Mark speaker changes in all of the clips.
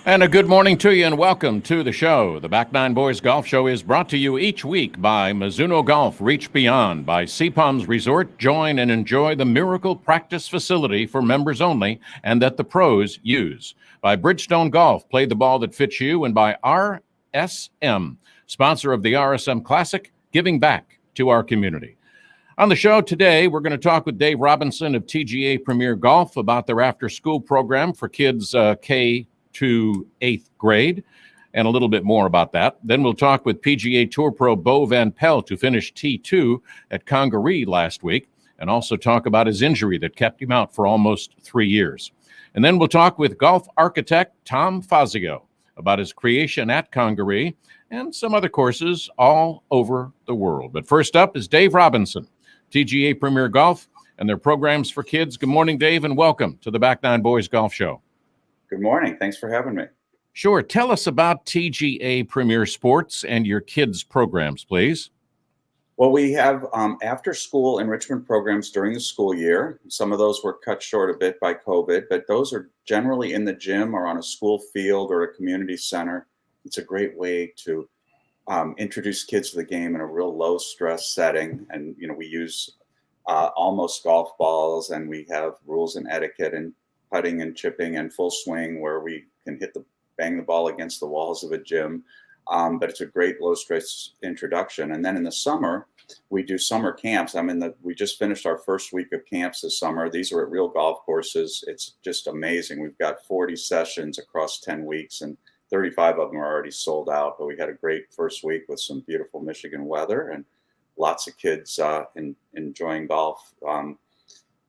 Speaker 1: And a good morning to you and welcome to the show. The Back Nine Boys Golf Show is brought to you each week by Mizuno Golf, Reach Beyond, by Sea Palms Resort. Join and enjoy the Miracle Practice Facility for members only and that the pros use. By Bridgestone Golf, play the ball that fits you. And by RSM, sponsor of the RSM Classic, giving back to our community. On the show today, we're going to talk with Dave Robinson of TGA Premier Golf about their after-school program for kids K to 8th grade, and a little bit more about that. Then we'll talk with PGA Tour Pro Bo Van Pelt, who finished T2 at Congaree last week, and also talk about his injury that kept him out for almost 3 years. And then we'll talk with golf architect Tom Fazio about his creation at Congaree and some other courses all over the world. But first up is Dave Robinson, TGA Premier Golf, and their programs for kids. Good morning, Dave, and welcome to the Back Nine Boys Golf Show.
Speaker 2: Good morning. Thanks for having me.
Speaker 1: Sure. Tell us about TGA Premier Sports and your kids' programs, please.
Speaker 2: Well, we have after-school enrichment programs during the school year. Some of those were cut short a bit by COVID, but those are generally in the gym or on a school field or a community center. It's a great way to introduce kids to the game in a real low-stress setting. And, we use almost golf balls, and we have rules and etiquette and putting and chipping and full swing where we can bang the ball against the walls of a gym. But it's a great low stress introduction. And then in the summer, we do summer camps. We just finished our first week of camps this summer. These are at real golf courses. It's just amazing. We've got 40 sessions across 10 weeks and 35 of them are already sold out. But we had a great first week with some beautiful Michigan weather and lots of kids enjoying golf now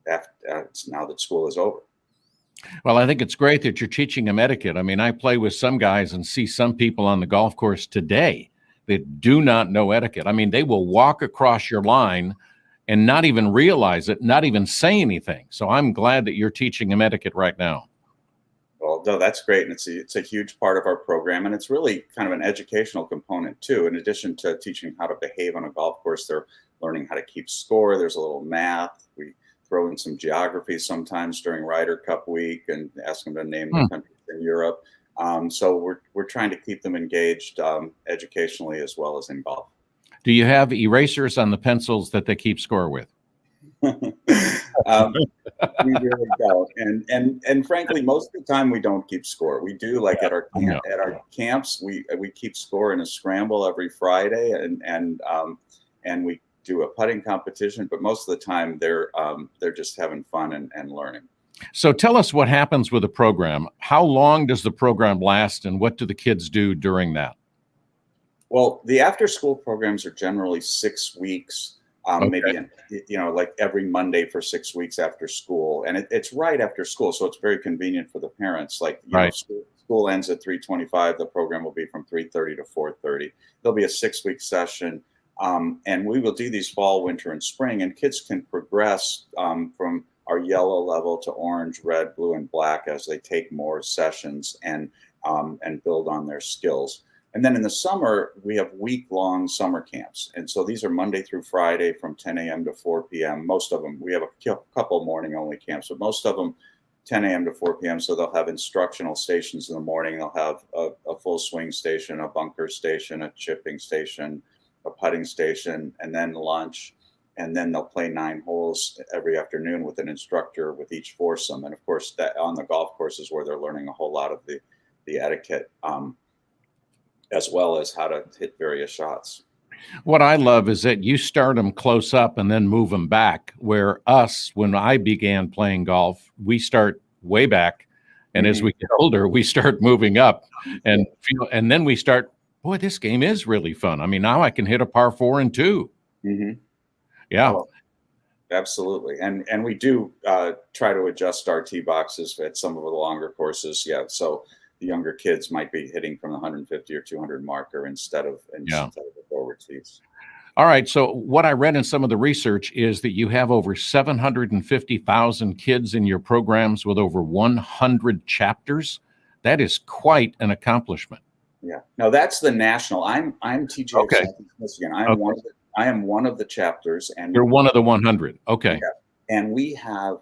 Speaker 2: that school is over.
Speaker 1: Well, I think it's great that you're teaching them etiquette. I mean, I play with some guys and see some people on the golf course today that do not know etiquette. I mean, they will walk across your line and not even realize it, not even say anything. So I'm glad that you're teaching them etiquette right now.
Speaker 2: Well, no, that's great. And it's a huge part of our program. And it's really kind of an educational component, too. In addition to teaching how to behave on a golf course, they're learning how to keep score. There's a little math. We throw in some geography sometimes during Ryder Cup week and ask them to name the countries in Europe. So we're trying to keep them engaged educationally as well as in golf.
Speaker 1: Do you have erasers on the pencils that they keep score with?
Speaker 2: We really don't. And frankly, most of the time we don't keep score. We do at our camps, we keep score in a scramble every Friday and we do a putting competition, but most of the time they're just having fun and learning.
Speaker 1: So tell us what happens with the program. How long does the program last and what do the kids do during that?
Speaker 2: Well, the after school programs are generally 6 weeks, maybe, like every Monday for 6 weeks after school. And it's right after school. So it's very convenient for the parents. School ends at 3:25. The program will be from 3:30 to 4:30. There'll be a 6-week session. And we will do these fall, winter, and spring, and kids can progress from our yellow level to orange, red, blue, and black as they take more sessions and build on their skills. And then in the summer, we have week-long summer camps. And so these are Monday through Friday from 10 a.m. to 4 p.m. Most of them, we have a couple morning-only camps, but most of them 10 a.m. to 4 p.m. So they'll have instructional stations in the morning. They'll have a full swing station, a bunker station, a chipping station, a putting station, and then lunch, and then they'll play 9 holes every afternoon with an instructor with each foursome. And of course, that on the golf courses where they're learning a whole lot of the etiquette, as well as how to hit various shots.
Speaker 1: What I love is that you start them close up and then move them back, where when I began playing golf, we start way back. And as we get older, we start moving up and then we start, boy, this game is really fun. I mean, now I can hit a par 4 and 2.
Speaker 2: Mm-hmm.
Speaker 1: Yeah.
Speaker 2: Oh, absolutely. And we do try to adjust our tee boxes at some of the longer courses. Yeah. So the younger kids might be hitting from the 150 or 200 marker instead of the forward tees.
Speaker 1: All right. So what I read in some of the research is that you have over 750,000 kids in your programs with over 100 chapters. That is quite an accomplishment.
Speaker 2: Yeah. No, that's the national. I'm TGA
Speaker 1: Okay.
Speaker 2: Michigan. I am one of the chapters, and
Speaker 1: you're one of the 100. Okay.
Speaker 2: And we have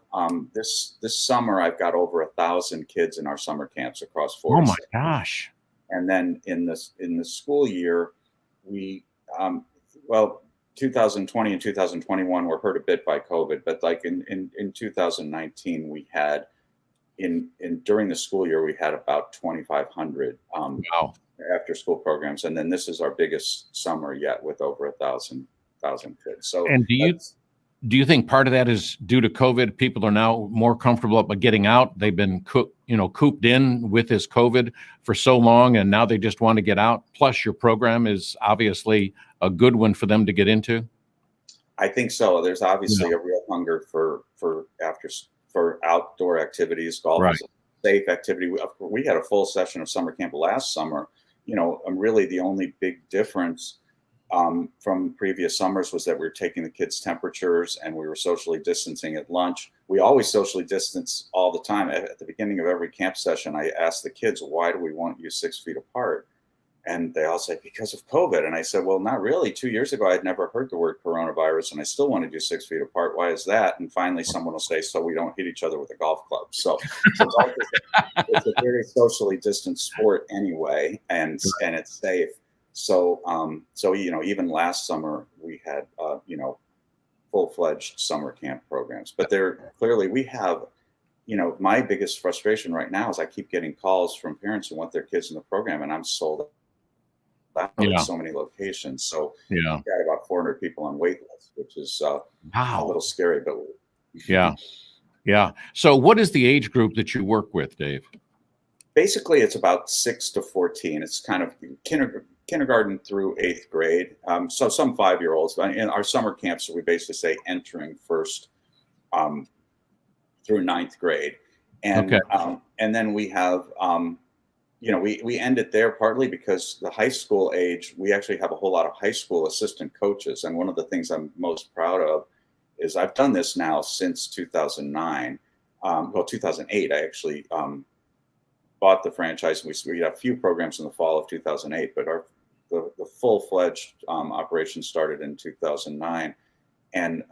Speaker 2: this summer, I've got over 1,000 kids in our summer camps across
Speaker 1: Oh my
Speaker 2: 46.
Speaker 1: gosh.
Speaker 2: And then in the school year, we um, well, 2020 and 2021 were hurt a bit by COVID, but like in 2019, we had in during the school year we had about 2,500
Speaker 1: Wow.
Speaker 2: after school programs, and then this is our biggest summer yet with over 1,000 kids. So
Speaker 1: And
Speaker 2: that's
Speaker 1: do you think part of that is due to COVID? People are now more comfortable about getting out. They've been cooped in with this COVID for so long, and now they just want to get out. Plus, your program is obviously a good one for them to get into.
Speaker 2: I think so. There's
Speaker 1: Yeah.
Speaker 2: obviously a real hunger for outdoor activities. Golf
Speaker 1: Right.
Speaker 2: is a safe activity. We had a full session of summer camp last summer. Really the only big difference from previous summers was that we were taking the kids' temperatures and we were socially distancing at lunch. We always socially distance all the time. At the beginning of every camp session, I asked the kids, "Why do we want you 6 feet apart?" And they all say, "Because of COVID." And I said, "Well, not really. 2 years ago, I'd never heard the word coronavirus, and I still want to do 6 feet apart. Why is that?" And finally, someone will say, "So we don't hit each other with a golf club." So golf is a very socially distant sport anyway, and it's safe. So even last summer we had full-fledged summer camp programs, but they're clearly we have. My biggest frustration right now is I keep getting calls from parents who want their kids in the program, and I'm sold out at
Speaker 1: Yeah.
Speaker 2: so many locations. So
Speaker 1: Yeah.
Speaker 2: we've got about 400 people on wait list, which is a
Speaker 1: Wow.
Speaker 2: little scary, but
Speaker 1: Yeah. Yeah. So, what is the age group that you work with, Dave?
Speaker 2: basically it's about 6 to 14. It's kind of kindergarten through 8th grade. So some 5-year-olds. In our summer camps, we basically say entering first um, through 9th grade.
Speaker 1: Okay.
Speaker 2: And then we have we end it there partly because the high school age, we actually have a whole lot of high school assistant coaches. And one of the things I'm most proud of is I've done this now since 2009. 2008, I actually bought the franchise. We had a few programs in the fall of 2008, but the full-fledged operation started in 2009. And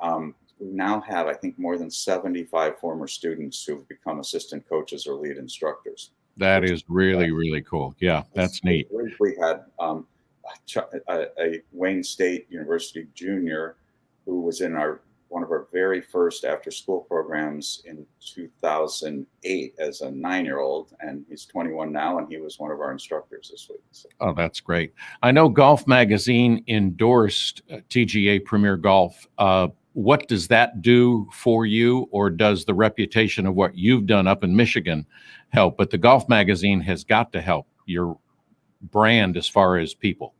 Speaker 2: we now have, I think, more than 75 former students who've become assistant coaches or lead instructors.
Speaker 1: That is really, really cool. Yeah, that's neat.
Speaker 2: We had a Wayne State University junior who was in one of our very first after-school programs in 2008 as a 9-year-old, and he's 21 now, and he was one of our instructors this week. So.
Speaker 1: Oh, that's great. I know Golf Magazine endorsed TGA Premier Golf. What does that do for you, or does the reputation of what you've done up in Michigan help? But the Golf Magazine has got to help your brand as far as people.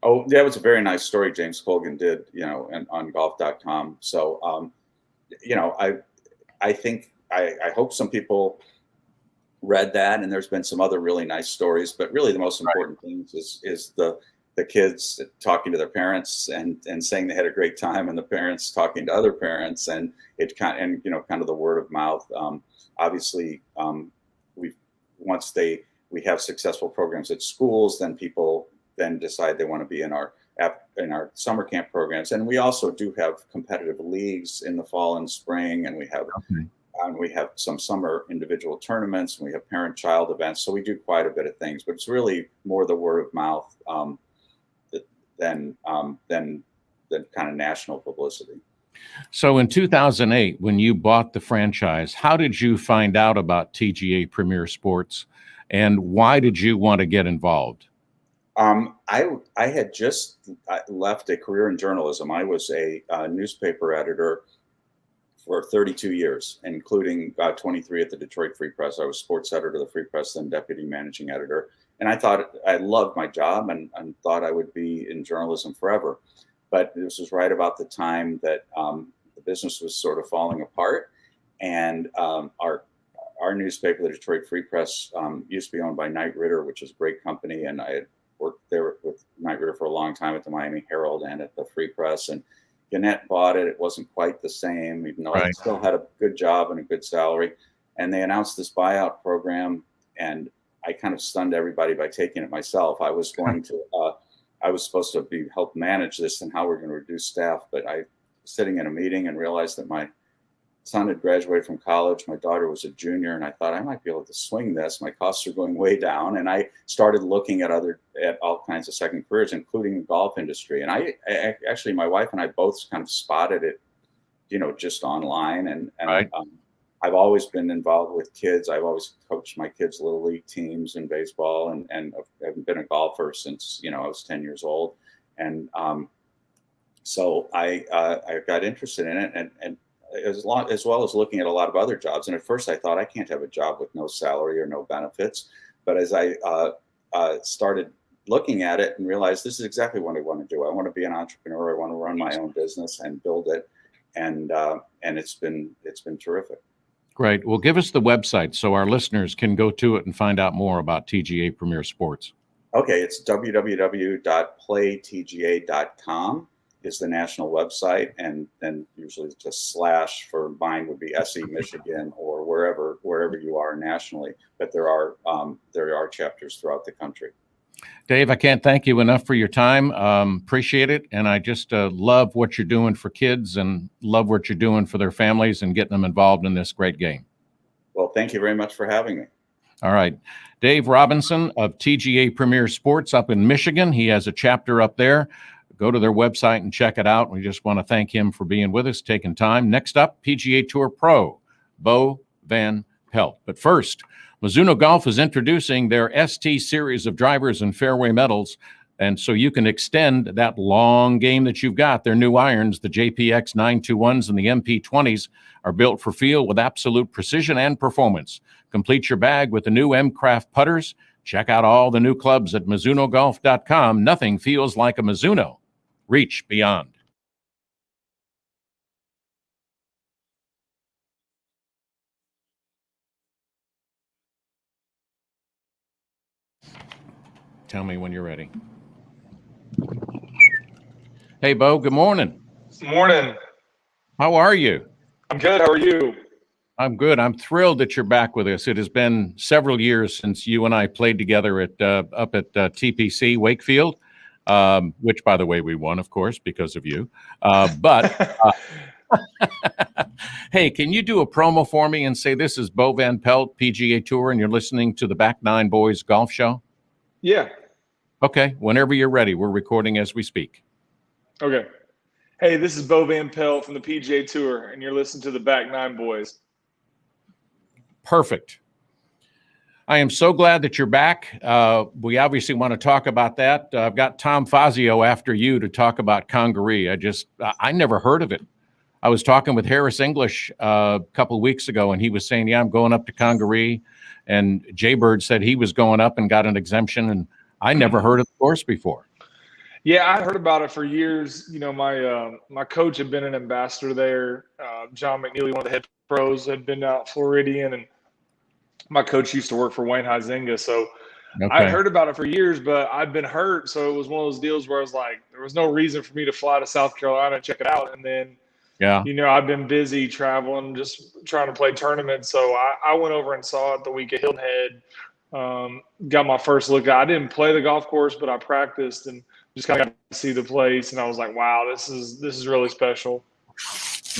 Speaker 2: Oh, that was a very nice story James Colgan did, and on golf.com. So, I think I hope some people read that, and there's been some other really nice stories, but really the most important thing is the kids talking to their parents and saying they had a great time, and the parents talking to other parents, and kind of the word of mouth. Obviously, we have successful programs at schools, then people then decide they want to be in our summer camp programs, and we also do have competitive leagues in the fall and spring, and we have some summer individual tournaments, and we have parent-child events. So we do quite a bit of things, but it's really more the word of mouth than kind of national publicity.
Speaker 1: So in 2008, when you bought the franchise, how did you find out about TGA Premier Sports, and why did you want to get involved?
Speaker 2: I had just left a career in journalism. I was a newspaper editor for 32 years, including 23 at the Detroit Free Press. I was sports editor of the Free Press, then deputy managing editor. And I thought I loved my job and thought I would be in journalism forever. But this was right about the time that the business was sort of falling apart. And our newspaper, the Detroit Free Press, used to be owned by Knight Ridder, which is a great company. And I had worked there with Knight Ridder for a long time at the Miami Herald and at the Free Press. And Gannett bought it. It wasn't quite the same, even though I still had a good job and a good salary. And they announced this buyout program, and I kind of stunned everybody by taking it myself. I was supposed to help manage this and how we're going to reduce staff, but I was sitting in a meeting and realized that my son had graduated from college. My daughter was a junior, and I thought I might be able to swing this. My costs are going way down, and I started looking at all kinds of second careers, including the golf industry. And I actually, my wife and I both kind of spotted it, just online. And
Speaker 1: Right.
Speaker 2: I've always been involved with kids. I've always coached my kids' little league teams in baseball, and I've been a golfer since I was 10 years old. And so I got interested in it, and as well as looking at a lot of other jobs. And at first I thought, I can't have a job with no salary or no benefits. But as I started looking at it and realized this is exactly what I want to do. I want to be an entrepreneur. I want to run my own business and build it. And it's been terrific.
Speaker 1: Great. Well, give us the website so our listeners can go to it and find out more about TGA Premier Sports.
Speaker 2: Okay, it's www.playtga.com is the national website, and then usually just / for mine would be SE Michigan or wherever you are nationally. But there are chapters throughout the country.
Speaker 1: Dave, I can't thank you enough for your time. Appreciate it. And I just love what you're doing for kids and love what you're doing for their families and getting them involved in this great game.
Speaker 2: Well, thank you very much for having me.
Speaker 1: All right. Dave Robinson of TGA Premier Sports up in Michigan. He has a chapter up there. Go to their website and check it out. We just want to thank him for being with us, taking time. Next up, PGA Tour Pro, Bo Van Pelt. But first, Mizuno Golf is introducing their ST series of drivers and fairway metals. And so you can extend that long game that you've got. Their new irons, the JPX 921s and the MP20s, are built for feel with absolute precision and performance. Complete your bag with the new M-Craft putters. Check out all the new clubs at MizunoGolf.com. Nothing feels like a Mizuno. Reach beyond. Tell me when you're ready. Hey, Bo, good morning.
Speaker 3: Morning.
Speaker 1: How are you?
Speaker 3: I'm good. How are you?
Speaker 1: I'm good. I'm thrilled that you're back with us. It has been several years since you and I played together up at TPC Wakefield, which, by the way, we won, of course, because of you. Hey, can you do a promo for me and say this is Bo Van Pelt, PGA Tour, and you're listening to the Back Nine Boys Golf Show?
Speaker 3: Yeah.
Speaker 1: Okay. Whenever you're ready, we're recording as we speak.
Speaker 3: Okay. Hey, this is Bo Van Pelt from the PGA Tour, and you're listening to the Back Nine Boys.
Speaker 1: Perfect. I am so glad that you're back. We obviously want to talk about that. I've got Tom Fazio after you to talk about Congaree. I never heard of it. I was talking with Harris English a couple of weeks ago, and he was saying, yeah, I'm going up to Congaree. And Jaybird said he was going up and got an exemption, and I never heard of the course before.
Speaker 3: Yeah, I heard about it for years. You know, my coach had been an ambassador there. John McNeely, one of the head pros, had been out Floridian, and my coach used to work for Wayne Huizenga. So I heard about it for years, but I'd been hurt. So it was one of those deals where I was like, there was no reason for me to fly to South Carolina and check it out. And then, I've been busy traveling, just trying to play tournaments. So I went over and saw it the week at Hilton Head. Got my first look. I didn't play the golf course, but I practiced and just kind of got to see the place. And I was like, wow, this is really special.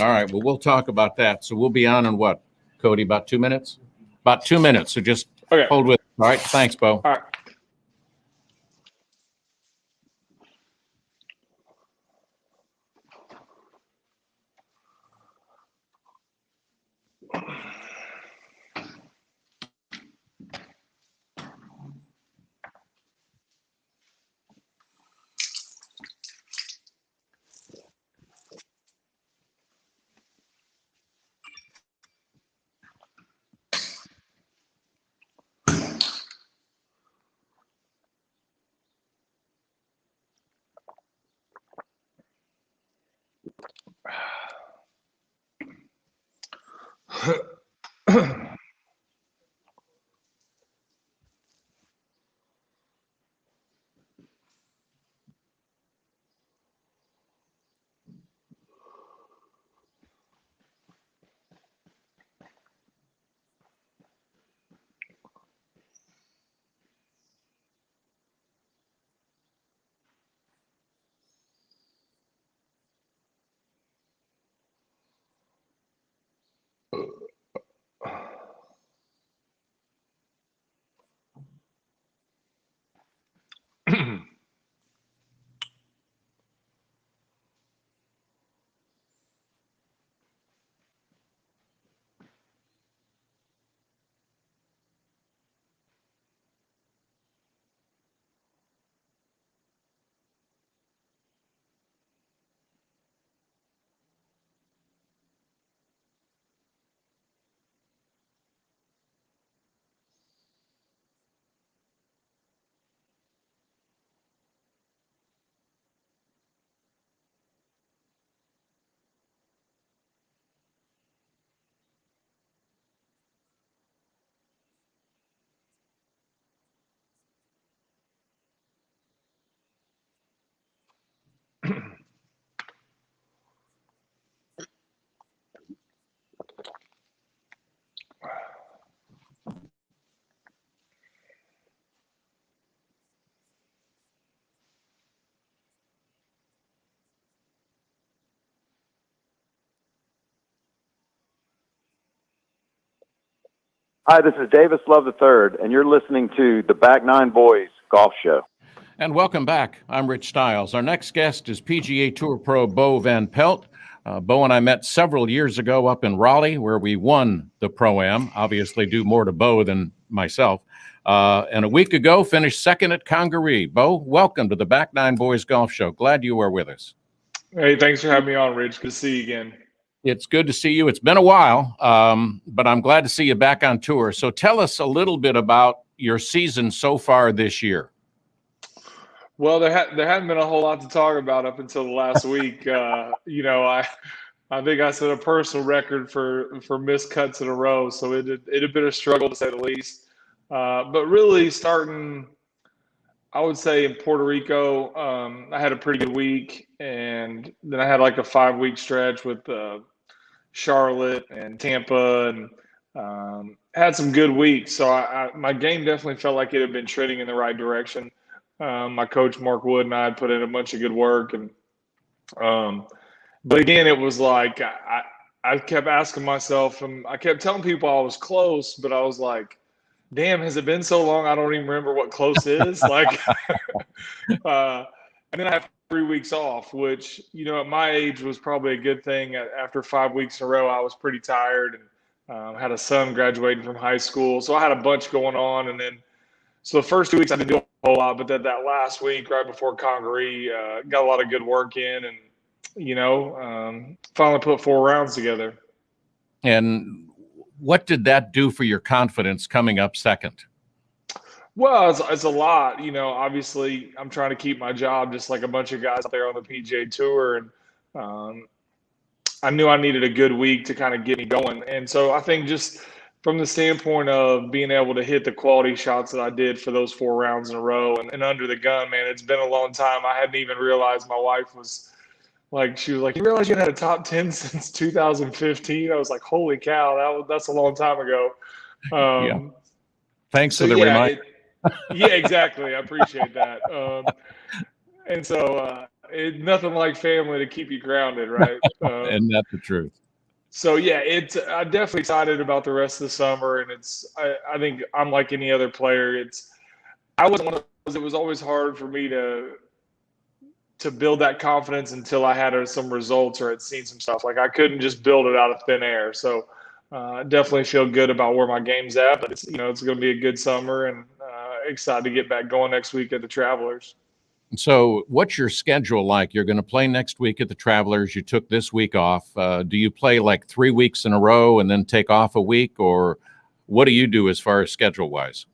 Speaker 1: All right. Well, we'll talk about that. So we'll be on in what, Cody, about 2 minutes? About 2 minutes. So just hold with. All right. Thanks, Bo.
Speaker 3: All right.
Speaker 4: Hi, this is Davis Love III, and you're listening to the Back Nine Boys Golf Show.
Speaker 1: And welcome back. I'm Rich Stiles. Our next guest is PGA Tour pro Bo Van Pelt. Bo and I met several years ago up in Raleigh, where we won the Pro-Am. Obviously, due more to Bo than myself. And a week ago, finished second at Congaree. Bo, welcome to the Back Nine Boys Golf Show. Glad you are with us.
Speaker 3: Hey, thanks for having me on, Rich. Good to see you again.
Speaker 1: It's good to see you. It's been a while, but I'm glad to see you back on tour. So tell us a little bit about your season so far this year.
Speaker 3: Well, there hadn't been a whole lot to talk about up until the last week. I think I set a personal record for missed cuts in a row, so it had been a struggle to say the least. But really, starting, I would say in Puerto Rico, I had a pretty good week, and then I had like a 5-week stretch with Charlotte and Tampa, and had some good weeks. So my game definitely felt like it had been trending in the right direction. My coach Mark Wood and I had put in a bunch of good work, and but again, it was like I kept asking myself, and I kept telling people I was close, but I was like, damn, has it been so long? I don't even remember what close is. Like, and then I have 3 weeks off, which, at my age was probably a good thing. After 5 weeks in a row, I was pretty tired, and had a son graduating from high school. So I had a bunch going on. And then, so the first 2 weeks I didn't do a whole lot, but that last week, right before Congaree, got a lot of good work in, and, finally put 4 rounds together.
Speaker 1: And what did that do for your confidence coming up second?
Speaker 3: Well, it's a lot. Obviously, I'm trying to keep my job just like a bunch of guys out there on the PGA Tour. And I knew I needed a good week to kind of get me going. And so I think just from the standpoint of being able to hit the quality shots that I did for those 4 rounds in a row and under the gun, man, it's been a long time. I hadn't even realized my wife was like, she was like, you realize you had a top 10 since 2015? I was like, holy cow, that's a long time ago.
Speaker 1: Yeah. Thanks for the reminder.
Speaker 3: Yeah, exactly. I appreciate that. And so nothing like family to keep you grounded, right?
Speaker 1: And that's the truth.
Speaker 3: So yeah, I'm definitely excited about the rest of the summer, and I think I'm like any other player. It was always hard for me to build that confidence until I had some results or had seen some stuff. Like I couldn't just build it out of thin air. So definitely feel good about where my game's at, but it's going to be a good summer, and excited to get back going next week at the Travelers.
Speaker 1: So what's your schedule like? You're going to play next week at the Travelers. You took this week off. Do you play like 3 weeks in a row and then take off a week, or what do you do as far as schedule wise?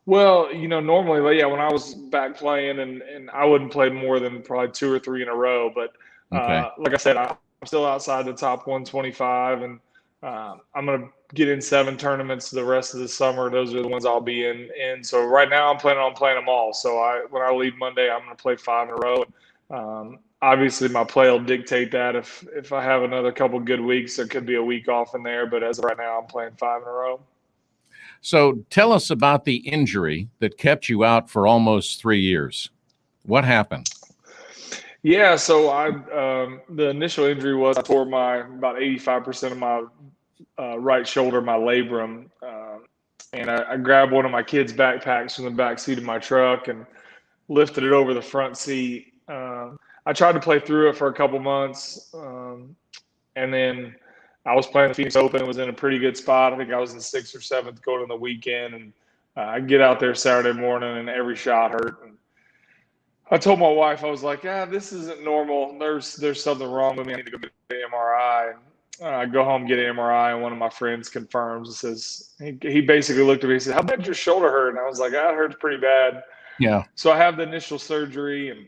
Speaker 3: Well, normally, yeah, when I was back playing, and I wouldn't play more than probably 2 or 3 in a row. But
Speaker 1: okay.
Speaker 3: Like I said, I'm still outside the top 125, and I'm going to get in 7 tournaments the rest of the summer. Those are the ones I'll be in. And so right now I'm planning on playing them all. So when I leave Monday, I'm going to play 5 in a row. Obviously my play will dictate that. If I have another couple good weeks, there could be a week off in there. But as of right now, I'm playing 5 in a row.
Speaker 1: So tell us about the injury that kept you out for almost 3 years. What happened?
Speaker 3: Yeah, so the initial injury was I tore about 85% of my right shoulder, my labrum, and I grabbed one of my kids' backpacks from the back seat of my truck and lifted it over the front seat. I tried to play through it for a couple months, and then I was playing the Phoenix Open. It was in a pretty good spot. I think I was in 6th or 7th going on the weekend, and I get out there Saturday morning, and every shot hurt. And I told my wife, I was like, this isn't normal. There's something wrong with me. I need to go get the MRI. And I go home, get an MRI, and one of my friends confirms and says, he basically looked at me and said, how bad did your shoulder hurt? And I was like, it hurts pretty bad.
Speaker 1: Yeah.
Speaker 3: So I have the initial surgery, and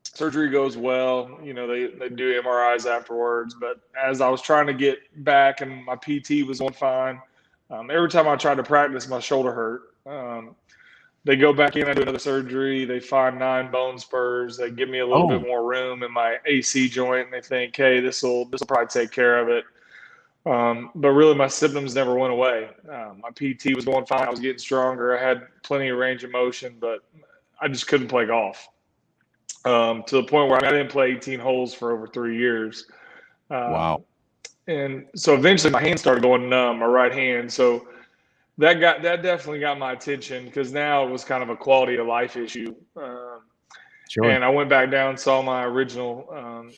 Speaker 3: surgery goes well. They do MRIs afterwards. But as I was trying to get back and my PT was going fine, every time I tried to practice, my shoulder hurt. They go back in, I do another surgery. They find 9 bone spurs. They give me a little bit more room in my AC joint, and they think, hey, this will probably take care of it. But really, my symptoms never went away. My PT was going fine. I was getting stronger. I had plenty of range of motion, but I just couldn't play golf. To the point where I didn't play 18 holes for over 3 years.
Speaker 1: Wow.
Speaker 3: And so eventually my hand started going numb, my right hand. So that definitely got my attention because now it was kind of a quality of life issue.
Speaker 1: Sure.
Speaker 3: And I went back down and saw my original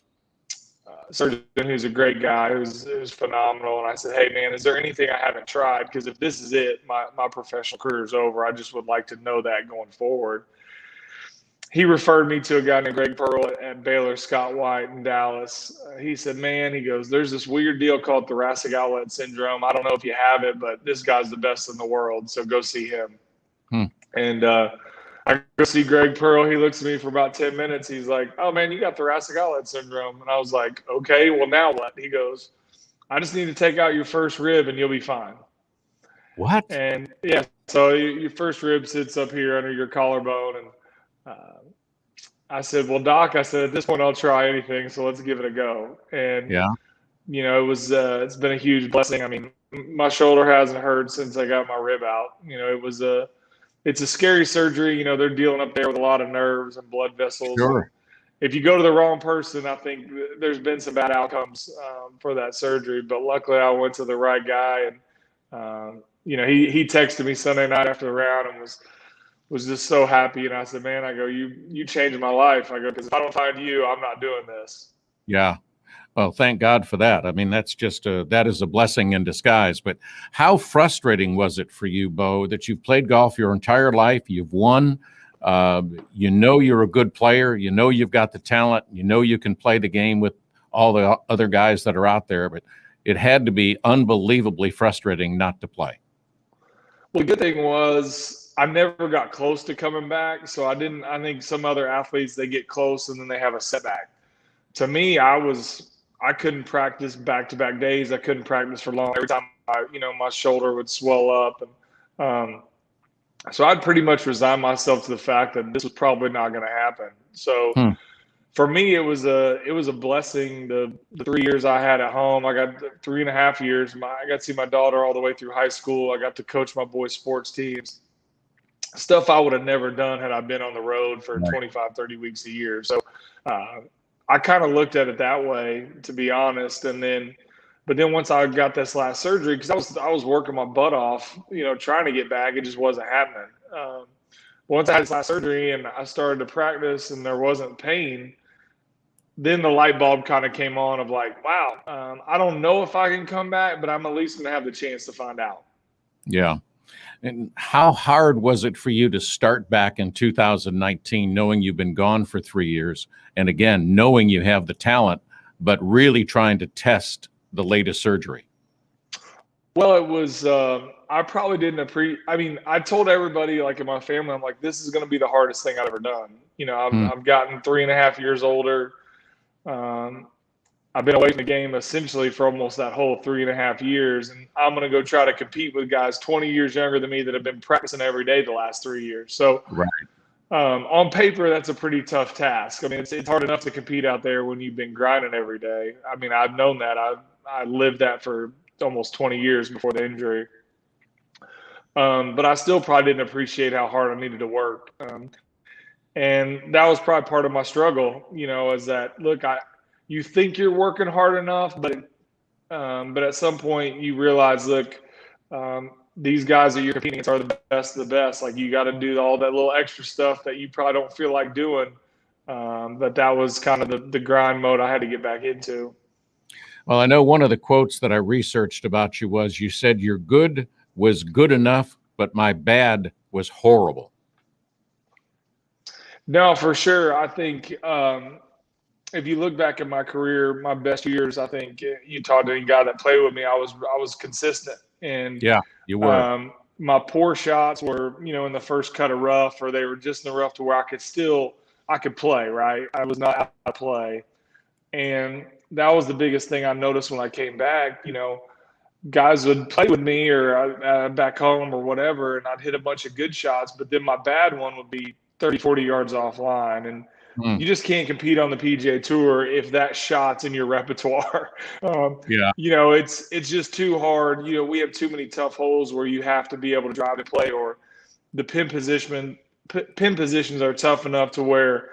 Speaker 3: surgeon, who's a great guy, who's phenomenal. And I said, hey, man, is there anything I haven't tried? Because if this is it, my professional career is over. I just would like to know that going forward. He referred me to a guy named Greg Pearl at Baylor Scott White in Dallas. He said, man, he goes, there's this weird deal called thoracic outlet syndrome. I don't know if you have it, but this guy's the best in the world. So go see him. And I go see Greg Pearl. He looks at me for about 10 minutes. He's like, oh, man, you got thoracic outlet syndrome. And I was like, okay, well, now what? He goes, I just need to take out your first rib and you'll be fine.
Speaker 1: What?
Speaker 3: And, yeah, so your first rib sits up here under your collarbone. And I said, well, Doc, I said, at this point, I'll try anything. So let's give it a go. And, you know, it was, it's been a huge blessing. I mean, my shoulder hasn't hurt since I got my rib out. You know, it's a scary surgery. You know, they're dealing up there with a lot of nerves and blood vessels.
Speaker 1: Sure.
Speaker 3: If you go to the wrong person, I think there's been some bad outcomes for that surgery. But luckily, I went to the right guy. And, you know, he texted me Sunday night after the round and was just so happy. And I said, man, I go, you changed my life. I go, because if I don't find you, I'm not doing this.
Speaker 1: Yeah. Well, thank God for that. I mean, that is a blessing in disguise. But how frustrating was it for you, Bo, that you've played golf your entire life? You've won. You know you're a good player. You know you've got the talent. You know you can play the game with all the other guys that are out there. But it had to be unbelievably frustrating not to play.
Speaker 3: Well, the good thing was I never got close to coming back. So I think some other athletes, they get close and then they have a setback. To me, I couldn't practice back-to-back days. I couldn't practice for long. Every time my shoulder would swell up. And so I'd pretty much resign myself to the fact that this was probably not going to happen. So for me, it was a blessing. The 3 years I had at home, I got 3.5 years. I got to see my daughter all the way through high school. I got to coach my boys' sports teams. Stuff I would have never done had I been on the road for 25, 30 weeks a year. So I kind of looked at it that way, to be honest. But then once I got this last surgery, because I was working my butt off, trying to get back, it just wasn't happening. Once I had this last surgery and I started to practice and there wasn't pain, then the light bulb kind of came on of like, wow, I don't know if I can come back, but I'm at least going to have the chance to find out.
Speaker 1: Yeah. And how hard was it for you to start back in 2019, knowing you've been gone for 3 years, and again, knowing you have the talent, but really trying to test the latest surgery?
Speaker 3: Well, it was, I probably didn't I told everybody, like in my family, I'm like, this is going to be the hardest thing I've ever done. I've gotten 3.5 years older. I've been away from the game essentially for almost that whole 3.5 years. And I'm going to go try to compete with guys 20 years younger than me that have been practicing every day the last 3 years. So on paper, that's a pretty tough task. I mean, it's hard enough to compete out there when you've been grinding every day. I mean, I've known that. I lived that for almost 20 years before the injury. But I still probably didn't appreciate how hard I needed to work. And that was probably part of my struggle, is that, look, you think you're working hard enough, but at some point you realize, look, these guys that you're competing against are the best of the best. Like, you got to do all that little extra stuff that you probably don't feel like doing. But that was kind of the grind mode I had to get back into.
Speaker 1: Well, I know one of the quotes that I researched about you was, you said your good was good enough, but my bad was horrible. No,
Speaker 3: for sure. I think if you look back at my career, my best years, I think you talked to any guy that played with me, I was consistent. And
Speaker 1: yeah, you were.
Speaker 3: My poor shots were, in the first cut of rough, or they were just in the rough to where I could play, right? I was not out of play. And that was the biggest thing I noticed when I came back. Guys would play with me or back home or whatever, and I'd hit a bunch of good shots, but then my bad one would be 30, 40 yards offline. And you just can't compete on the PGA Tour if that shot's in your repertoire. It's just too hard. We have too many tough holes where you have to be able to drive and play, or the pin positions are tough enough to where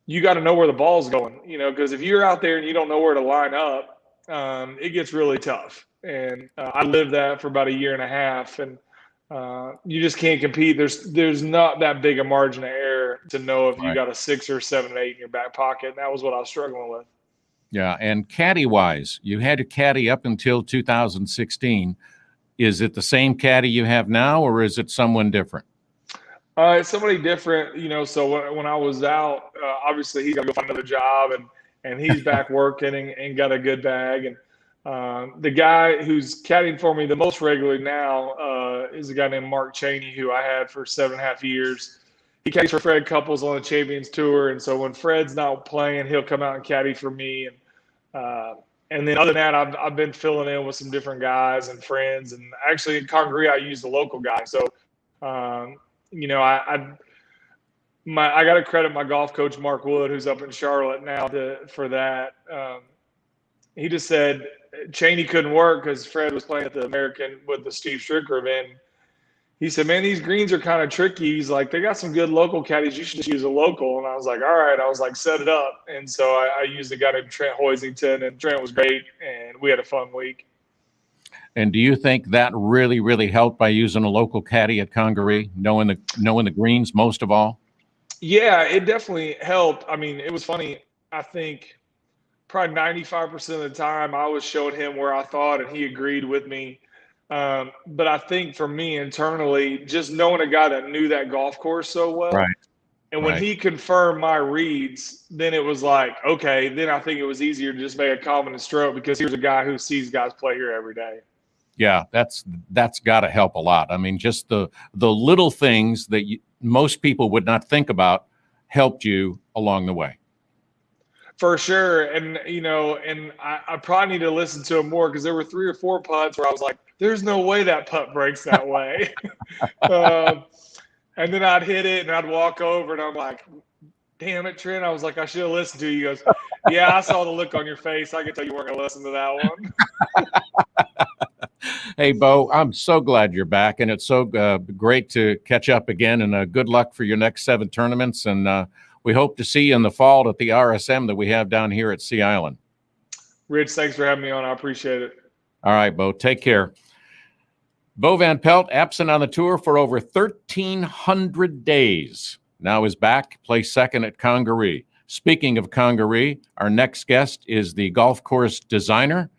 Speaker 3: you got to know where the ball's going, because if you're out there and you don't know where to line up, it gets really tough. And I lived that for about 1.5 years. And you just can't compete. There's not that big a margin of error to know if you
Speaker 1: Right.
Speaker 3: got a 6 or 7 or 8 in your back pocket. And that was what I was struggling with.
Speaker 1: Yeah, and caddy-wise, you had a caddy up until 2016. Is it the same caddy you have now, or is it someone different?
Speaker 3: It's somebody different, So when I was out, obviously he's got to go find another job, and he's back working and got a good bag. And the guy who's caddying for me the most regularly now is a guy named Mark Cheney, who I had for 7.5 years. He caddies for Fred Couples on the Champions Tour, and so when Fred's not playing, he'll come out and caddy for me. And then other than that, I've been filling in with some different guys and friends. And actually in Congaree, I used a local guy. So, I got to credit my golf coach, Mark Wood, who's up in Charlotte now for that. He just said Cheney couldn't work because Fred was playing at the American with the Steve Stricker event. He said, man, these greens are kind of tricky. He's like, they got some good local caddies. You should just use a local. And I was like, all right. I was like, set it up. And so I used a guy named Trent Hoisington, and Trent was great. And we had a fun week.
Speaker 1: And do you think that really, really helped by using a local caddy at Congaree, knowing the greens most of all?
Speaker 3: Yeah, it definitely helped. I mean, it was funny. I think probably 95% of the time I was showing him where I thought, and he agreed with me. But I think for me internally, just knowing a guy that knew that golf course so well,
Speaker 1: Right.
Speaker 3: and when he confirmed my reads, then it was like, okay, then I think it was easier to just make a comment and stroke, because here's a guy who sees guys play here every day.
Speaker 1: Yeah, that's got to help a lot. I mean, just the little things that most people would not think about helped you along the way.
Speaker 3: For sure. And, and I probably need to listen to him more, because there were 3 or 4 putts where I was like, there's no way that putt breaks that way. And then I'd hit it and I'd walk over and I'm like, damn it, Trent. I was like, I should have listened to you. He goes, yeah, I saw the look on your face. I could tell you weren't going to listen to that one.
Speaker 1: Hey, Bo, I'm so glad you're back, and it's so great to catch up again, and good luck for your next 7 tournaments. And we hope to see you in the fall at the RSM that we have down here at Sea Island.
Speaker 3: Rich, thanks for having me on. I appreciate it.
Speaker 1: All right, Bo, take care. Bo Van Pelt, absent on the tour for over 1,300 days, now is back, placed second at Congaree. Speaking of Congaree, our next guest is the golf course designer,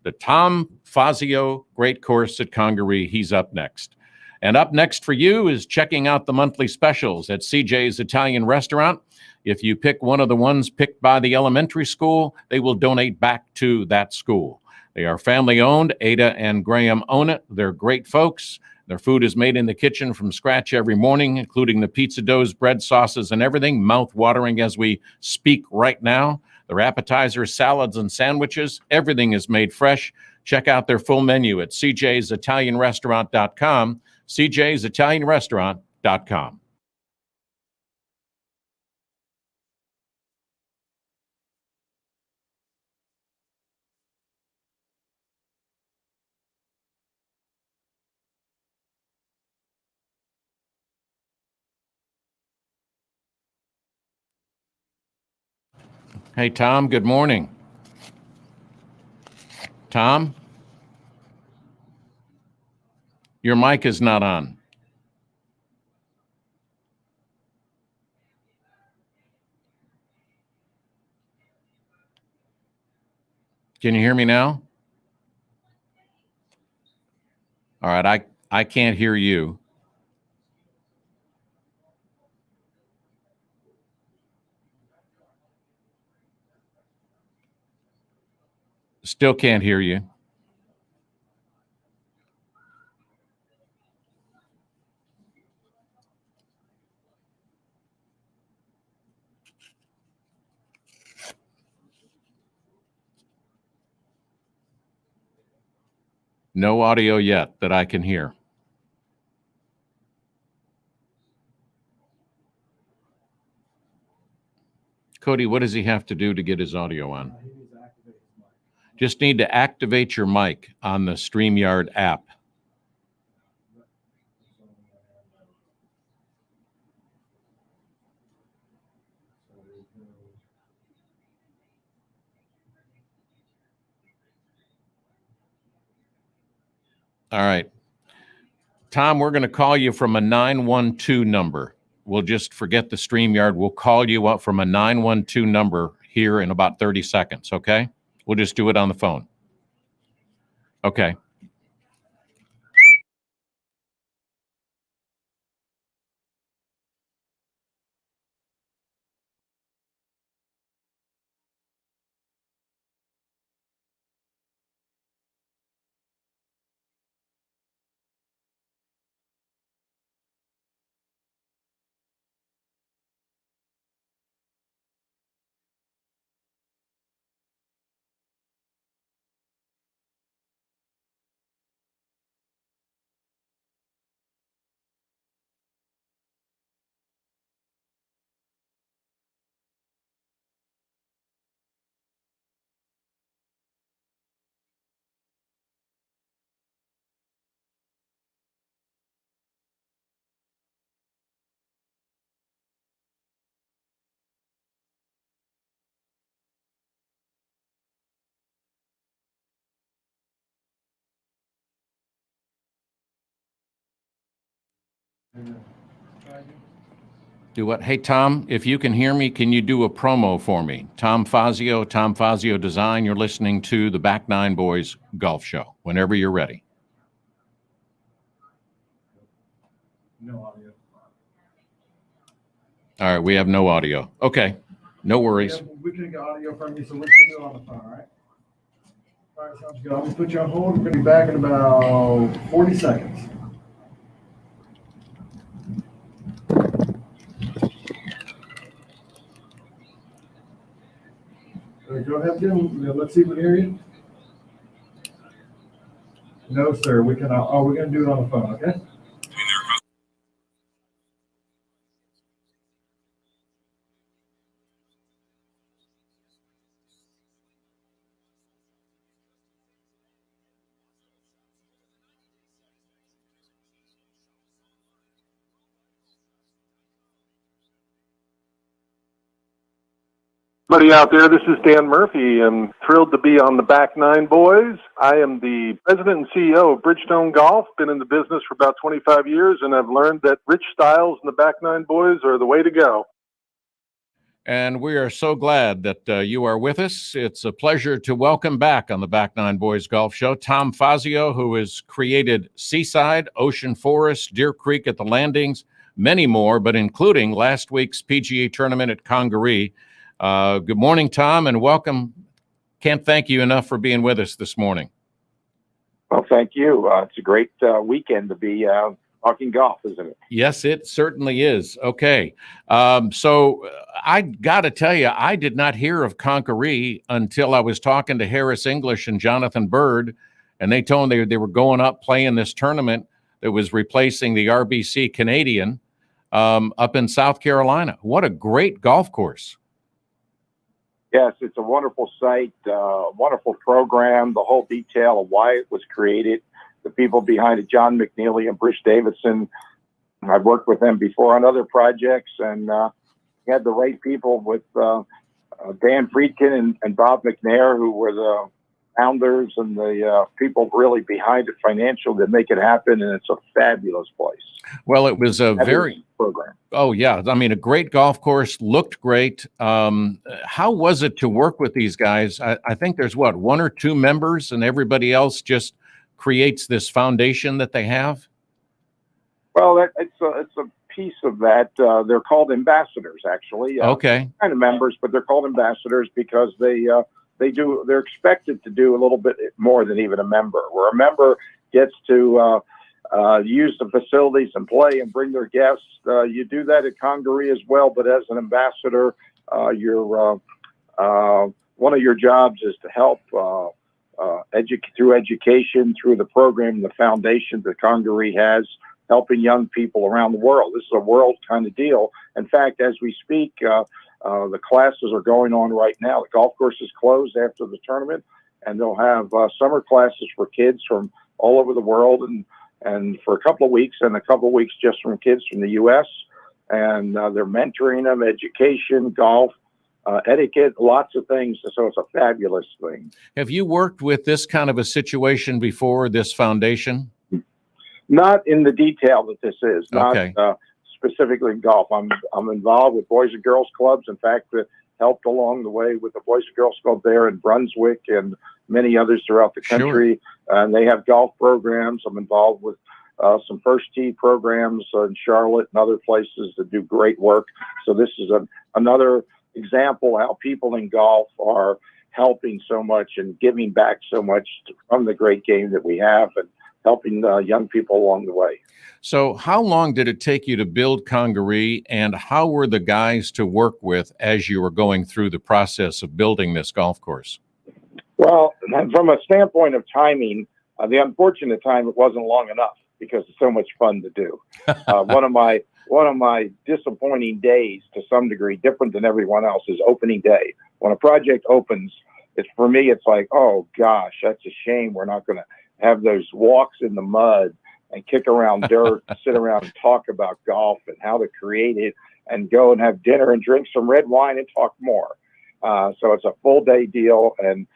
Speaker 1: the Tom Fazio Great Course at Congaree. He's up next. And up next for you is checking out the monthly specials at CJ's Italian Restaurant. If you pick one of the ones picked by the elementary school, they will donate back to that school. They are family-owned. Ada and Graham own it. They're great folks. Their food is made in the kitchen from scratch every morning, including the pizza doughs, bread, sauces, and everything, mouth-watering as we speak right now. Their appetizers, salads, and sandwiches, everything is made fresh. Check out their full menu at cjsitalianrestaurant.com, cjsitalianrestaurant.com. Hey, Tom, good morning. Tom? Your mic is not on. Can you hear me now? All right, I can't hear you. Still can't hear you. No audio yet that I can hear. Cody, what does he have to do to get his audio on? Just need to activate your mic on the StreamYard app. All right. Tom, we're going to call you from a 912 number. We'll just forget the StreamYard. We'll call you up from a 912 number here in about 30 seconds, okay? We'll just do it on the phone. Okay. Do what? Hey, Tom, if you can hear me, can you do a promo for me? Tom Fazio Design. You're listening to the Back Nine Boys Golf Show. Whenever you're ready.
Speaker 5: No audio.
Speaker 1: All right, we have no audio. Okay, no worries.
Speaker 5: Yeah, we can get audio from you, so we're going to do it on the phone, all right? All right, sounds good. I'm going to put you on hold. We're going to be back in about 40 seconds. Go ahead, Jim. Let's see if we can hear you. No, sir. We cannot. Oh, we're going to do it on the phone, okay?
Speaker 6: Everybody out there, this is Dan Murphy. I'm thrilled to be on the Back Nine Boys. I am the president and CEO of Bridgestone Golf. Been in the business for about 25 years, and I've learned that Rich Styles and the Back Nine Boys are the way to go.
Speaker 1: And we are so glad that you are with us. It's a pleasure to welcome back on the Back Nine Boys Golf Show Tom Fazio, who has created Seaside, Ocean Forest, Deer Creek at the Landings, many more, but including last week's PGA tournament at Congaree. Good morning, Tom, and welcome. Can't thank you enough for being with us this morning.
Speaker 4: Well, thank you. It's a great weekend to be talking golf, isn't it?
Speaker 1: Yes, it certainly is. Okay. So I got to tell you, I did not hear of Congaree until I was talking to Harris English and Jonathan Bird, and they told me they were going up playing this tournament that was replacing the RBC Canadian up in South Carolina. What a great golf course.
Speaker 4: Yes, it's a wonderful site, wonderful program, the whole detail of why it was created, the people behind it, John McNeely and Bruce Davidson. I've worked with them before on other projects, and had the right people with Dan Friedkin and Bob McNair, who were the founders and the people really behind it financial to make it happen, and it's a fabulous place.
Speaker 1: Well, it was a very
Speaker 4: program.
Speaker 1: Oh, yeah. I mean, a great golf course, looked great. How was it to work with these guys? I think there's one or two members, and everybody else just creates this foundation that they have?
Speaker 4: Well, it's a piece of that. They're called ambassadors, actually.
Speaker 1: Okay.
Speaker 4: Kind of members, but they're called ambassadors because they're expected to do a little bit more than even a member. Where a member gets to use the facilities and play and bring their guests. You do that at Congaree as well, but as an ambassador, one of your jobs is to help through education, through the program, the foundation that Congaree has, helping young people around the world. This is a world kind of deal. In fact, as we speak, the classes are going on right now. The golf course is closed after the tournament, and they'll have summer classes for kids from all over the world, and for a couple of weeks, and a couple of weeks just from kids from the U.S. And they're mentoring them, education, golf, etiquette, lots of things. So it's a fabulous thing.
Speaker 1: Have you worked with this kind of a situation before, this foundation?
Speaker 4: Not in the detail that this is, not
Speaker 1: Okay.
Speaker 4: specifically in golf. I'm involved with Boys and Girls Clubs. In fact, helped along the way with the Boys and Girls Club there in Brunswick and many others throughout the country. And they have golf programs. I'm involved with some first tee programs in Charlotte and other places that do great work. So this is another example how people in golf are helping so much and giving back so much from the great game that we have, and helping young people along the way.
Speaker 1: So how long did it take you to build Congaree, and how were the guys to work with as you were going through the process of building this golf course?
Speaker 4: Well, from a standpoint of timing, the unfortunate time, it wasn't long enough because it's so much fun to do. One of my disappointing days, to some degree, different than everyone else, is opening day. When a project opens, for me, it's like, oh gosh, that's a shame. We're not going to have those walks in the mud and kick around dirt, sit around and talk about golf and how to create it, and go and have dinner and drink some red wine and talk more. So it's a full day deal. And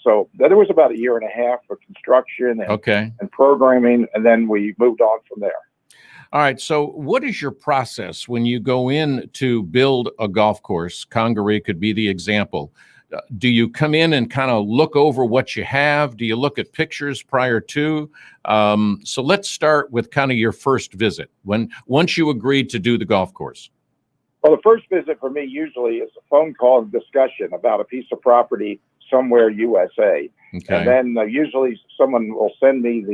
Speaker 4: so there was about a year and a half for construction and programming, and then we moved on from there.
Speaker 1: All right. So what is your process when you go in to build a golf course? Congaree could be the example. Do you come in and kind of look over what you have? Do you look at pictures prior to? So let's start with kind of your first visit, once you agreed to do the golf course.
Speaker 4: Well, the first visit for me usually is a phone call and discussion about a piece of property somewhere USA.
Speaker 1: Okay.
Speaker 4: And then usually someone will send me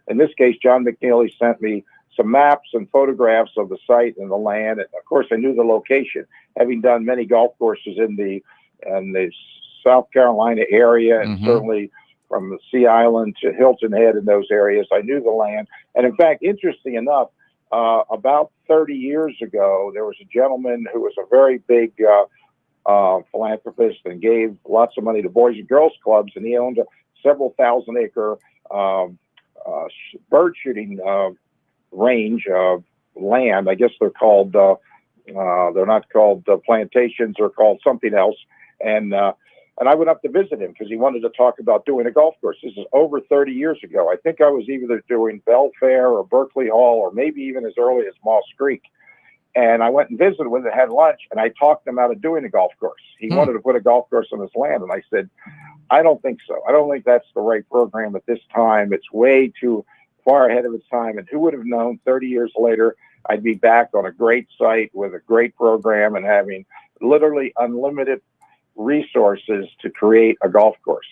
Speaker 4: in this case, John McNeely sent me some maps and photographs of the site and the land. And of course, I knew the location, having done many golf courses in the South Carolina area, and certainly from the Sea Island to Hilton Head and those areas. I knew the land. And in fact, interesting enough, about 30 years ago, there was a gentleman who was a very big philanthropist and gave lots of money to Boys and Girls Clubs, and he owned a several thousand acre bird shooting range of land. I guess they're called, they're not called plantations, they're called something else. And I went up to visit him because he wanted to talk about doing a golf course. This is over 30 years ago. I think I was either doing Belfair or Berkeley Hall, or maybe even as early as Moss Creek. And I went and visited with him, had lunch, and I talked him out of doing a golf course. He wanted to put a golf course on his land. And I said, I don't think so. I don't think that's the right program at this time. It's way too far ahead of its time. And who would have known 30 years later, I'd be back on a great site with a great program and having literally unlimited resources to create a golf course.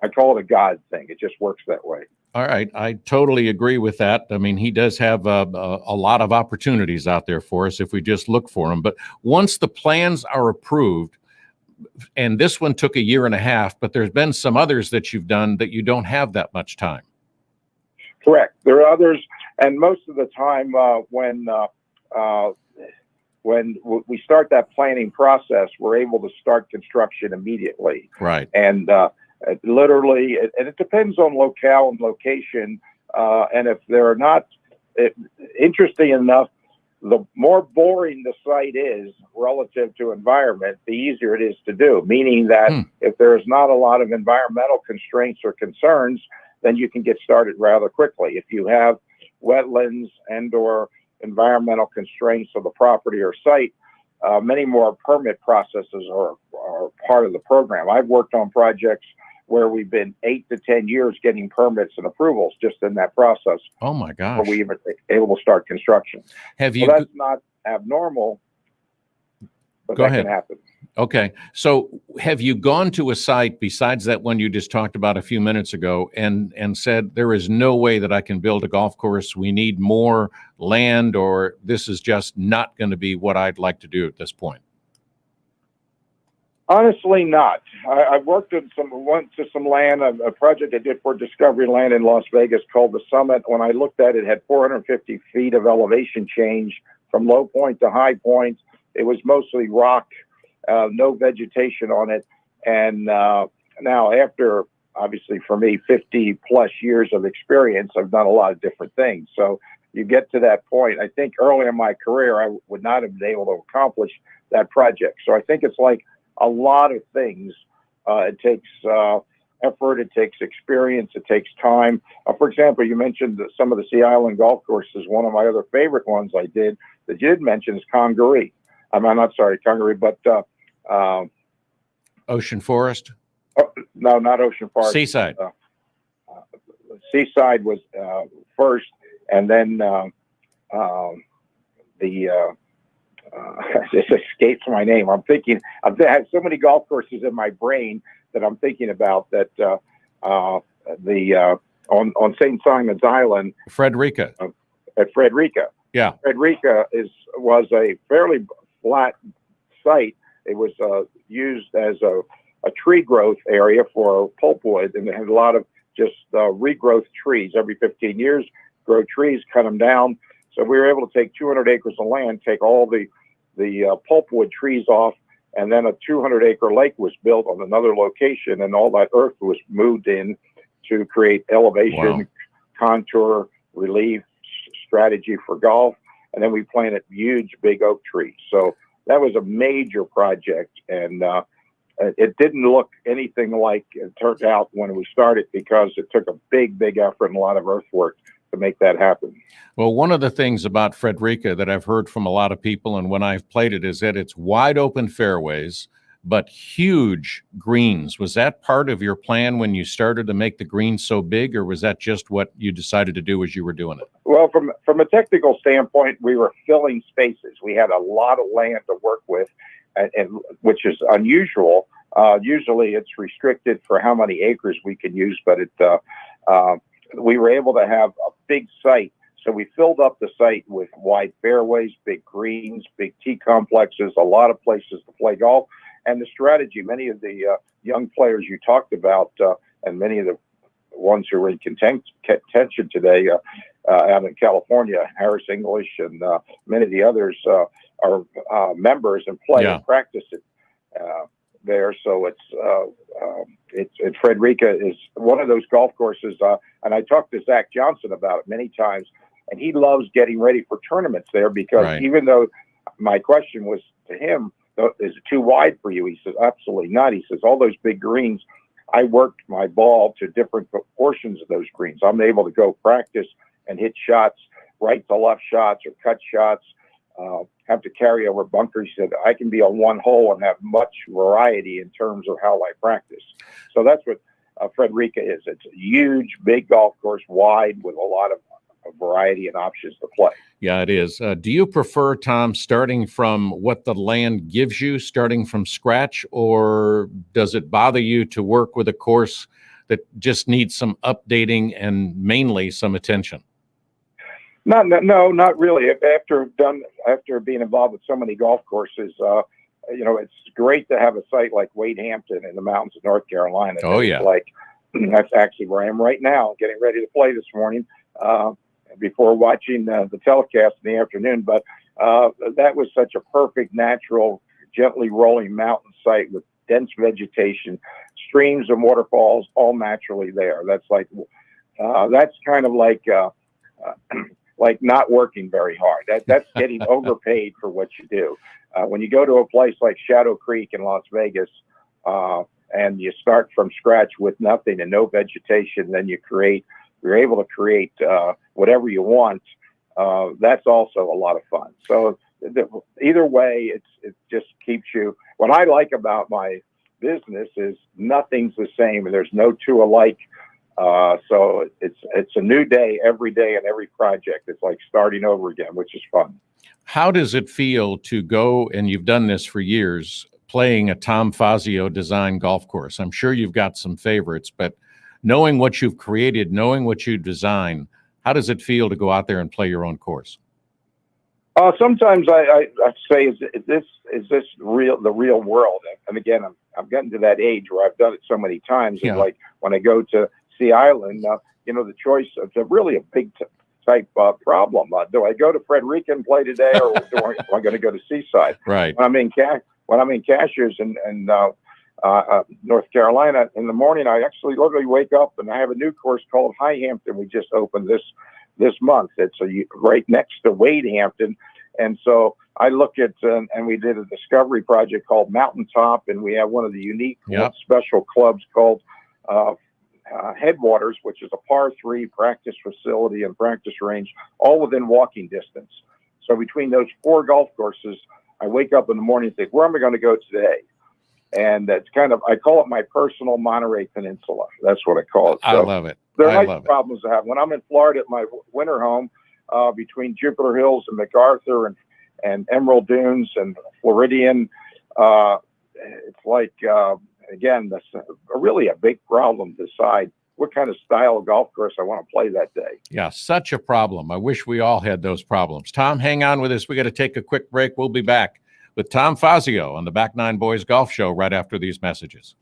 Speaker 4: I call it a God thing. It just works that way.
Speaker 1: All right. I totally agree with that. I mean, he does have a lot of opportunities out there for us if we just look for them. But once the plans are approved, and this one took a year and a half, but there's been some others that you've done that you don't have that much time.
Speaker 4: Correct. There are others. And most of the time when we start that planning process, we're able to start construction immediately.
Speaker 1: Right.
Speaker 4: And literally, and it depends on locale and location. And if they're not, interesting enough, the more boring the site is relative to environment, the easier it is to do. Meaning that if there's not a lot of environmental constraints or concerns, then you can get started rather quickly. If you have wetlands and or environmental constraints of the property or site, many more permit processes are part of the program. I've worked on projects where we've been 8 to 10 years getting permits and approvals just in that process.
Speaker 1: Oh my gosh.
Speaker 4: Before we even able to start construction.
Speaker 1: Have you?
Speaker 4: Well, that's not abnormal, but
Speaker 1: Go
Speaker 4: that
Speaker 1: ahead.
Speaker 4: can happen.
Speaker 1: Okay. So have you gone to a site besides that one you just talked about a few minutes ago and said, there is no way that I can build a golf course. We need more land, or this is just not going to be what I'd like to do at this point?
Speaker 4: Honestly, not. I've worked on went to some land, a project I did for Discovery Land in Las Vegas called The Summit. When I looked at it, it had 450 feet of elevation change from low point to high point. It was mostly rock, no vegetation on it. And now after, obviously for me, 50 plus years of experience, I've done a lot of different things. So you get to that point. I think early in my career, I would not have been able to accomplish that project. So I think it's like a lot of things. It takes effort. It takes experience. It takes time. For example, you mentioned that some of the Sea Island golf courses. One of my other favorite ones I did that you did mention is Congaree. I'm not sorry, Congaree, but
Speaker 1: Ocean Forest?
Speaker 4: no, not Ocean Forest.
Speaker 1: Seaside.
Speaker 4: Seaside was first, and then it escapes my name. I'm thinking I have so many golf courses in my brain that I'm thinking about that on St. Simon's Island
Speaker 1: Frederica.
Speaker 4: at Frederica.
Speaker 1: Yeah.
Speaker 4: Frederica was a fairly flat site. It was used as a tree growth area for pulpwood, and it had a lot of just regrowth trees. Every 15 years, grow trees, cut them down. So we were able to take 200 acres of land, take all the pulpwood trees off, and then a 200-acre lake was built on another location, and all that earth was moved in to create elevation,
Speaker 1: Wow.
Speaker 4: contour, relief, strategy for golf. And then we planted huge, big oak trees. So that was a major project, and it didn't look anything like it turned out when we started because it took a big, big effort and a lot of earthwork to make that happen.
Speaker 1: Well, one of the things about Frederica that I've heard from a lot of people and when I've played it is that it's wide open fairways, but huge greens. Was that part of your plan when you started to make the greens so big, or was that just what you decided to do as you were doing it?
Speaker 4: Well, from a technical standpoint, we were filling spaces. We had a lot of land to work with, and which is unusual. Usually it's restricted for how many acres we can use, but we were able to have a big site. So we filled up the site with wide fairways, big greens, big tee complexes, a lot of places to play golf. And the strategy, many of the young players you talked about, and many of the ones who are in contention today out in California, Harris English and many of the others are members and play and practice it there. So it's Frederica is one of those golf courses. And I talked to Zach Johnson about it many times, and he loves getting ready for tournaments there because even though my question was to him, is it too wide for you? He says, absolutely not. He says, all those big greens, I worked my ball to different portions of those greens. I'm able to go practice and hit shots, right to left shots or cut shots, have to carry over bunkers. He said, I can be on one hole and have much variety in terms of how I practice. So that's what Frederica is. It's a huge, big golf course, wide with a lot of variety and options to play.
Speaker 1: Yeah, it is. Do you prefer, Tom, starting from what the land gives you, starting from scratch, or does it bother you to work with a course that just needs some updating and mainly some attention?
Speaker 4: No, not really. After being involved with so many golf courses, it's great to have a site like Wade Hampton in the mountains of North Carolina.
Speaker 1: Oh, yeah.
Speaker 4: That's actually where I am right now, getting ready to play this morning. Before watching the telecast in the afternoon, but that was such a perfect, natural, gently rolling mountain site with dense vegetation, streams and waterfalls, all naturally there. That's kind of like not working very hard. That's getting overpaid for what you do. When you go to a place like Shadow Creek in Las Vegas, and you start from scratch with nothing and no vegetation, then you're able to create whatever you want. That's also a lot of fun. So either way, it just keeps you. What I like about my business is nothing's the same, and there's no two alike. So it's a new day every day and every project. It's like starting over again, which is fun.
Speaker 1: How does it feel to go, and you've done this for years, playing a Tom Fazio design golf course? I'm sure you've got some favorites, but knowing what you've created, knowing what you design, how does it feel to go out there and play your own course?
Speaker 4: Sometimes I say, is this the real world? And again, I'm getting to that age where I've done it so many times.
Speaker 1: Yeah.
Speaker 4: And like when I go to Sea Island, the choice of really a big type problem. Do I go to Frederica and play today, or am I going to go to Seaside?
Speaker 1: Right.
Speaker 4: When I'm in Cashiers and North Carolina in the morning, I actually literally wake up and I have a new course called High Hampton. We just opened this month. It's right next to Wade Hampton. And so I look at, and we did a discovery project called Mountaintop, and we have one of the unique special clubs called Headwaters, which is a par 3 practice facility and practice range, all within walking distance. So between those 4 golf courses, I wake up in the morning and think, where am I going to go today? And that's kind of, I call it my personal Monterey Peninsula. That's what I call it. So
Speaker 1: I love it.
Speaker 4: there are
Speaker 1: I
Speaker 4: nice
Speaker 1: love it.
Speaker 4: problems to have. When I'm in Florida at my winter home, between Jupiter Hills and MacArthur and Emerald Dunes and Floridian, it's like, again, that's really a big problem to decide what kind of style of golf course I want to play that day.
Speaker 1: Yeah, such a problem. I wish we all had those problems. Tom, hang on with us. We got to take a quick break. We'll be back with Tom Fazio on the Back Nine Boys Golf Show right after these messages.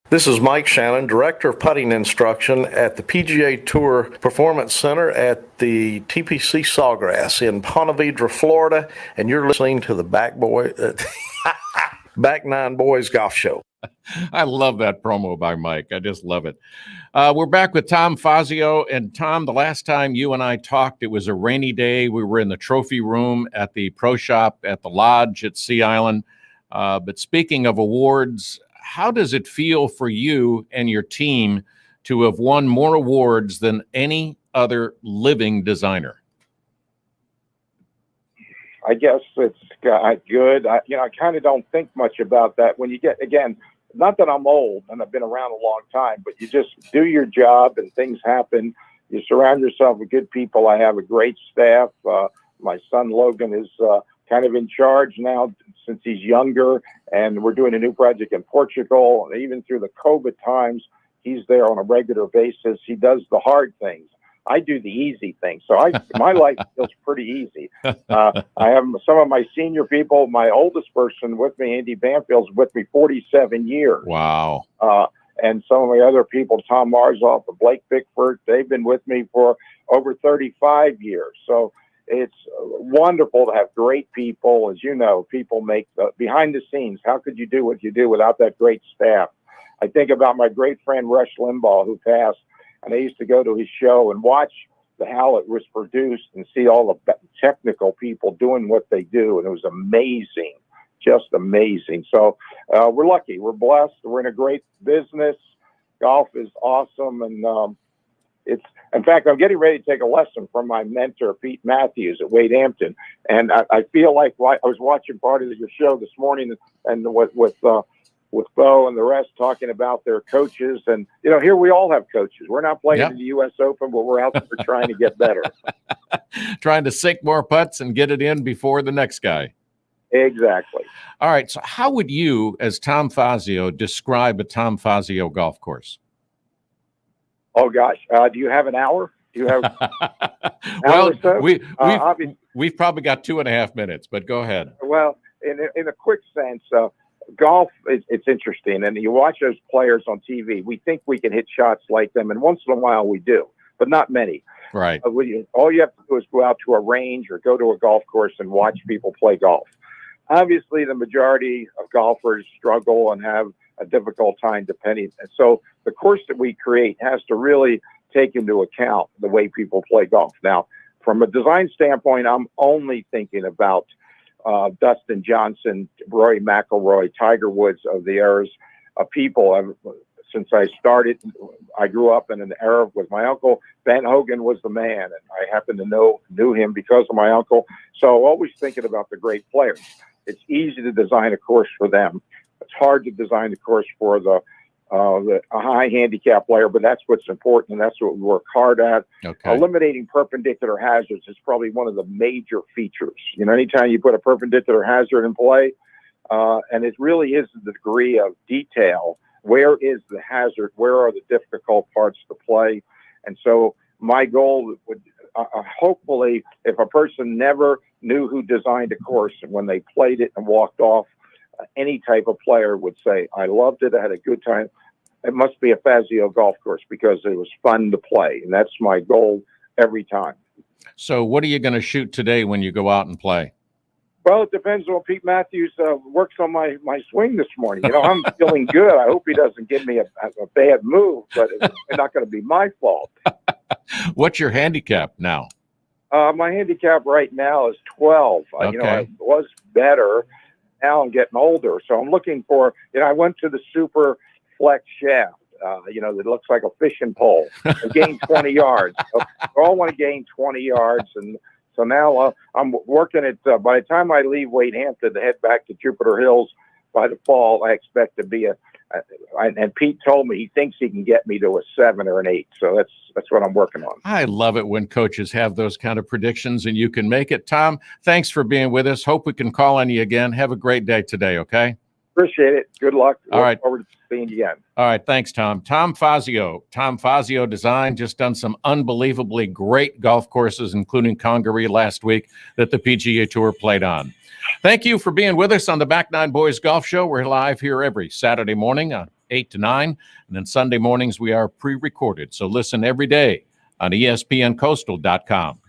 Speaker 7: This is Mike Shannon, Director of Putting Instruction at the PGA Tour Performance Center at the TPC Sawgrass in Ponte Vedra, Florida, and you're listening to the Back Nine Boys Golf Show.
Speaker 1: I love that promo by Mike. I just love it. We're back with Tom Fazio. And Tom, the last time you and I talked, it was a rainy day. We were in the trophy room at the Pro Shop at the Lodge at Sea Island. But speaking of awards, how does it feel for you and your team to have won more awards than any other living designer?
Speaker 4: I guess it's good. I kind of don't think much about that. When you get, again, not that I'm old and I've been around a long time, but you just do your job and things happen. You surround yourself with good people. I have a great staff. My son Logan is kind of in charge now since he's younger, and we're doing a new project in Portugal. And even through the COVID times, he's there on a regular basis. He does the hard things. I do the easy things. So my life feels pretty easy. I have some of my senior people. My oldest person with me, Andy Banfield's with me 47 years.
Speaker 1: Wow.
Speaker 4: And some of my other people, Tom Marzoff, Blake Bickford, they've been with me for over 35 years. So it's wonderful to have great people. As you know, people make behind the scenes. How could you do what you do without that great staff? I think about my great friend Rush Limbaugh, who passed, and I used to go to his show and watch how it was produced and see all the technical people doing what they do. And it was amazing, just amazing. So we're lucky. We're blessed. We're in a great business. Golf is awesome. And in fact, I'm getting ready to take a lesson from my mentor, Pete Matthews at Wade Hampton. And I feel like I was watching part of your show this morning and with with Bo and the rest talking about their coaches. And, here we all have coaches. We're not playing
Speaker 1: Yep.
Speaker 4: in the U.S. Open, but we're out there trying to get better.
Speaker 1: Trying to sink more putts and get it in before the next guy.
Speaker 4: Exactly.
Speaker 1: All right. So how would you, as Tom Fazio, describe a Tom Fazio golf course?
Speaker 4: Oh, gosh. Do you have an hour? Do you have
Speaker 1: Well,
Speaker 4: hour or so? Obviously,
Speaker 1: we've probably got 2.5 minutes, but go ahead.
Speaker 4: well, in a quick sense, golf, it's interesting. And you watch those players on TV, we think we can hit shots like them. And once in a while we do, but not many.
Speaker 1: Right.
Speaker 4: All you have to do is go out to a range or go to a golf course and watch people play golf. Obviously, the majority of golfers struggle and have a difficult time depending. And so the course that we create has to really take into account the way people play golf. Now, from a design standpoint, I'm only thinking about Dustin Johnson, Rory McIlroy, Tiger Woods of the eras of people. Since I started, I grew up in an era with my uncle. Ben Hogan was the man, and I happen to knew him because of my uncle. So always thinking about the great players. It's easy to design a course for them. It's hard to design the course for a high handicap player, but that's what's important, and that's what we work hard at.
Speaker 1: Okay.
Speaker 4: Eliminating perpendicular hazards is probably one of the major features. Anytime you put a perpendicular hazard in play, and it really is the degree of detail. Where is the hazard? Where are the difficult parts to play? And so my goal would hopefully, if a person never knew who designed a course and when they played it and walked off, any type of player would say, I loved it. I had a good time. It must be a Fazio golf course because it was fun to play. And that's my goal every time.
Speaker 1: So what are you going to shoot today when you go out and play?
Speaker 4: Well, it depends on Pete Matthews works on my swing this morning. I'm feeling good. I hope he doesn't give me a bad move, but it's not going to be my fault.
Speaker 1: What's your handicap now?
Speaker 4: My handicap right now is 12.
Speaker 1: Okay.
Speaker 4: I was better. Now I'm getting older. So I'm looking for, I went to the Super Flex shaft, that looks like a fishing pole. I gained 20 yards. So I all want to gain 20 yards. And so now I'm working at, by the time I leave Wade Hampton to head back to Jupiter Hills by the fall, I expect to be and Pete told me he thinks he can get me to a 7 or an 8. So that's what I'm working on.
Speaker 1: I love it when coaches have those kind of predictions and you can make it. Tom, thanks for being with us. Hope we can call on you again. Have a great day today, okay?
Speaker 4: Appreciate it. Good luck.
Speaker 1: All right.
Speaker 4: Look forward to seeing you again.
Speaker 1: All right. Thanks, Tom. Tom Fazio Design, just done some unbelievably great golf courses, including Congaree last week that the PGA Tour played on. Thank you for being with us on the Back Nine Boys Golf Show. We're live here every Saturday morning, 8 to 9. And then Sunday mornings, we are pre-recorded. So listen every day on ESPNCoastal.com.